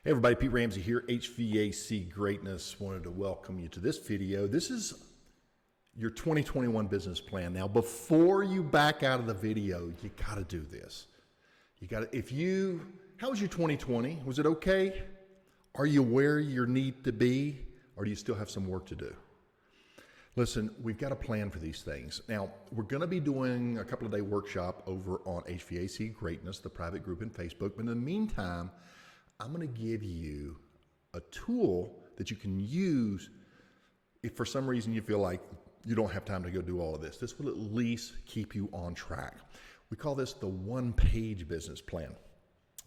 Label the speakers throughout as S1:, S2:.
S1: Hey everybody, Pete Ramsey here, HVAC Greatness. Wanted to welcome you to this video. This is your 2021 business plan. Now, before you back out of the video, you gotta do this. How was your 2020? Was it okay? Are you where you need to be? Or do you still have some work to do? Listen, we've got a plan for these things. Now, we're going to be doing a couple of day workshop over on HVAC Greatness, the private group in Facebook. But in the meantime, I'm going to give you a tool that you can use if for some reason you feel like you don't have time to go do all of this. This will at least keep you on track. We call this the one-page business plan.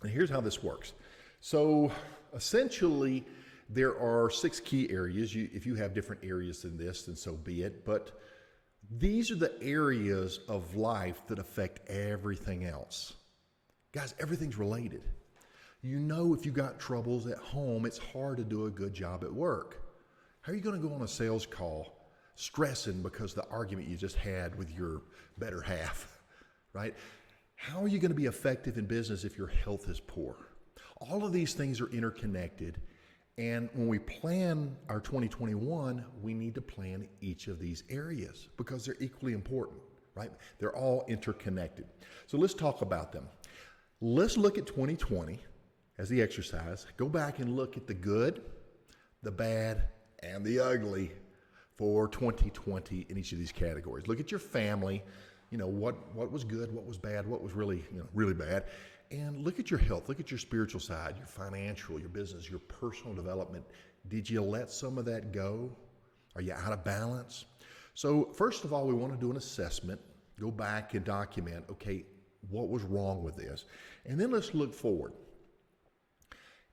S1: And here's how this works. So essentially, there are 6 key areas. If you have different areas than this, then so be it. But these are the areas of life that affect everything else. Guys, everything's related. You know, if you got troubles at home, it's hard to do a good job at work. How are you going to go on a sales call stressing because of the argument you just had with your better half, right? How are you going to be effective in business if your health is poor? All of these things are interconnected. And when we plan our 2021, we need to plan each of these areas because they're equally important, right? They're all interconnected. So let's talk about them. Let's look at 2020 as the exercise. Go back and look at the good, the bad, and the ugly for 2020 in each of these categories. Look at your family, what was good, what was bad, what was really bad. And look at your health, look at your spiritual side, your financial, your business, your personal development. Did you let some of that go? Are you out of balance? So first of all, we want to do an assessment, go back and document, okay, what was wrong with this? And then let's look forward.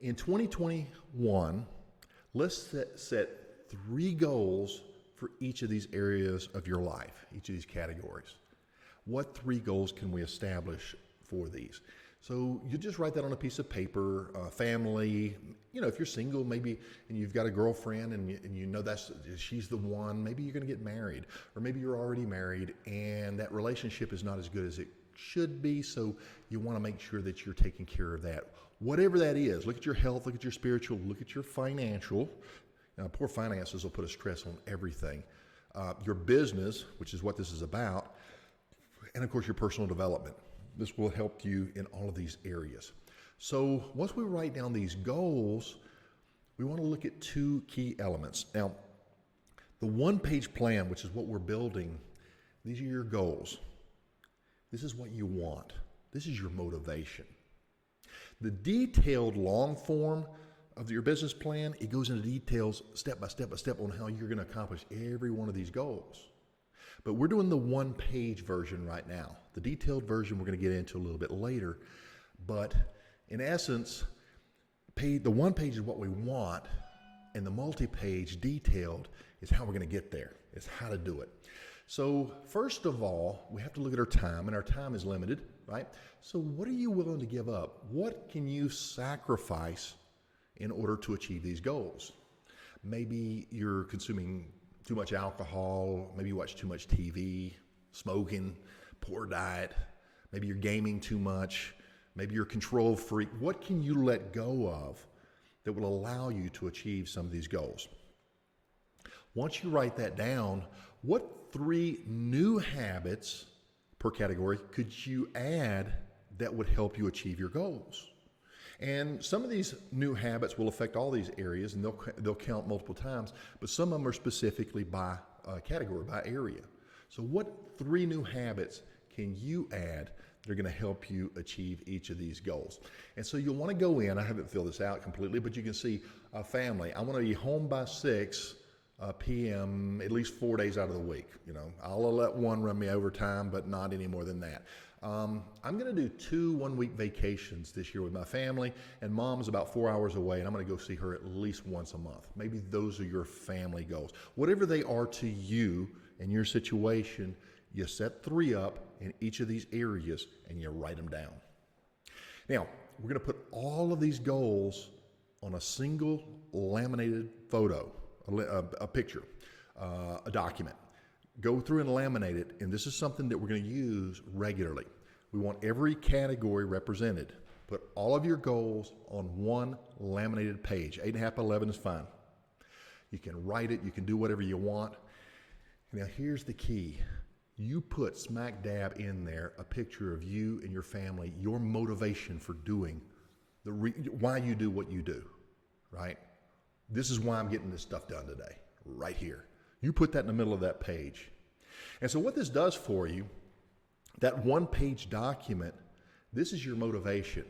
S1: In 2021, let's set 3 goals for each of these areas of your life, each of these categories. What 3 goals can we establish for these? So you just write that on a piece of paper. Family, if you're single, maybe, and you've got a girlfriend and you know she's the one, maybe you're going to get married, or maybe you're already married and that relationship is not as good as it should be. So you want to make sure that you're taking care of that. Whatever that is, look at your health, look at your spiritual, look at your financial. Now, poor finances will put a stress on everything. Your business, which is what this is about, and of course your personal development. This will help you in all of these areas. So once we write down these goals, we want to look at 2 key elements. Now, the one-page plan, which is what we're building, these are your goals. This is what you want. This is your motivation. The detailed long form of your business plan, it goes into details step by step on how you're going to accomplish every one of these goals. But we're doing the one-page version right now. The detailed version we're going to get into a little bit later. But in essence, the one page is what we want, and the multi-page detailed is how we're going to get there. It's how to do it. So first of all, we have to look at our time, and our time is limited, right? So what are you willing to give up? What can you sacrifice in order to achieve these goals? Maybe you're consuming too much alcohol, maybe you watch too much TV, smoking, poor diet, maybe you're gaming too much, maybe you're a control freak. What can you let go of that will allow you to achieve some of these goals? Once you write that down, what 3 new habits per category could you add that would help you achieve your goals? And some of these new habits will affect all these areas, and they'll count multiple times, but some of them are specifically by category, by area. So what 3 new habits can you add that are going to help you achieve each of these goals? And so you'll want to go in, I haven't filled this out completely, but you can see family. I want to be home by 6 p.m. at least 4 days out of the week. I'll let one run me overtime, but not any more than that. I'm going to do 2 one-week vacations this year with my family, and mom's about 4 hours away, and I'm going to go see her at least once a month. Maybe those are your family goals. Whatever they are to you and your situation, you set 3 up in each of these areas, and you write them down. Now, we're going to put all of these goals on a single laminated photo, a picture, a document. Go through and laminate it, and this is something that we're going to use regularly. We want every category represented. Put all of your goals on one laminated page. 8.5 by 11 is fine. You can write it, you can do whatever you want. Now here's the key. You put smack dab in there a picture of you and your family, your motivation for doing why you do what you do, right? This is why I'm getting this stuff done today, right here. You put that in the middle of that page. And so what this does for you, that one-page document, this is your motivation,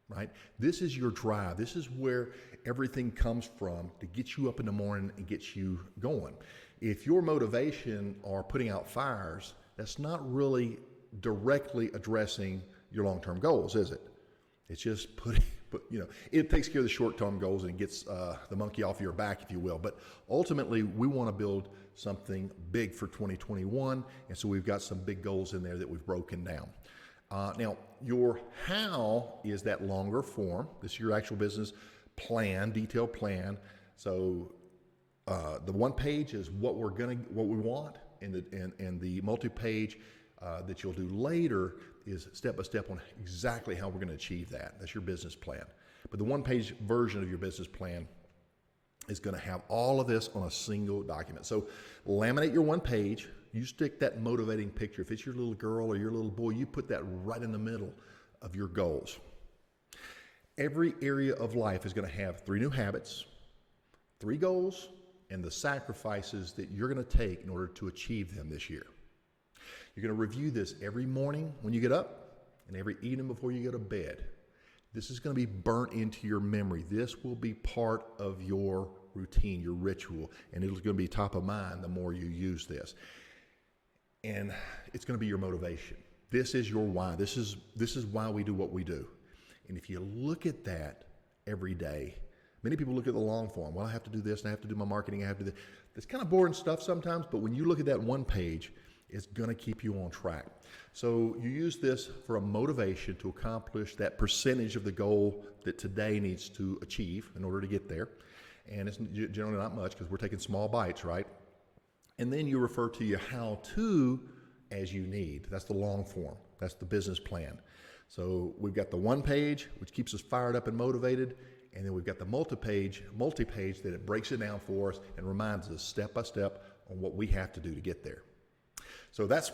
S1: right? This is your drive. This is where everything comes from to get you up in the morning and get you going. If your motivation are putting out fires, that's not really directly addressing your long-term goals, is it? It's just it takes care of the short-term goals and gets the monkey off your back, if you will. But ultimately, we want to build something big for 2021, and so we've got some big goals in there that we've broken down. Now, your how is that longer form. This is your actual business plan, detailed plan. So the one page is what we want, and the multi-page that you'll do later is step by step on exactly how we're going to achieve that. That's your business plan. But the one-page version of your business plan is going to have all of this on a single document. So laminate your one page. You stick that motivating picture. If it's your little girl or your little boy, you put that right in the middle of your goals. Every area of life is going to have 3 new habits, 3 goals, and the sacrifices that you're going to take in order to achieve them this year. You're going to review this every morning when you get up and every evening before you go to bed. This is going to be burnt into your memory. This will be part of your routine, your ritual, and it's going to be top of mind the more you use this. And it's going to be your motivation. This is your why. This is why we do what we do. And if you look at that every day, many people look at the long form. Well, I have to do this, and I have to do my marketing, I have to do this. It's kind of boring stuff sometimes, but when you look at that one page, it's going to keep you on track. So you use this for a motivation to accomplish that percentage of the goal that today needs to achieve in order to get there. And it's generally not much because we're taking small bites, right? And then you refer to your how-to as you need. That's the long form. That's the business plan. So we've got the one page, which keeps us fired up and motivated. And then we've got the multi-page that it breaks it down for us and reminds us step by step on what we have to do to get there. So that's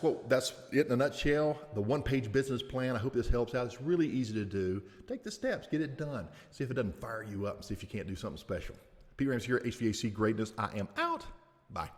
S1: it in a nutshell, the one-page business plan. I hope this helps out. It's really easy to do. Take the steps, get it done. See if it doesn't fire you up, see if you can't do something special. Pete Ramsey here at HVAC Greatness. I am out. Bye.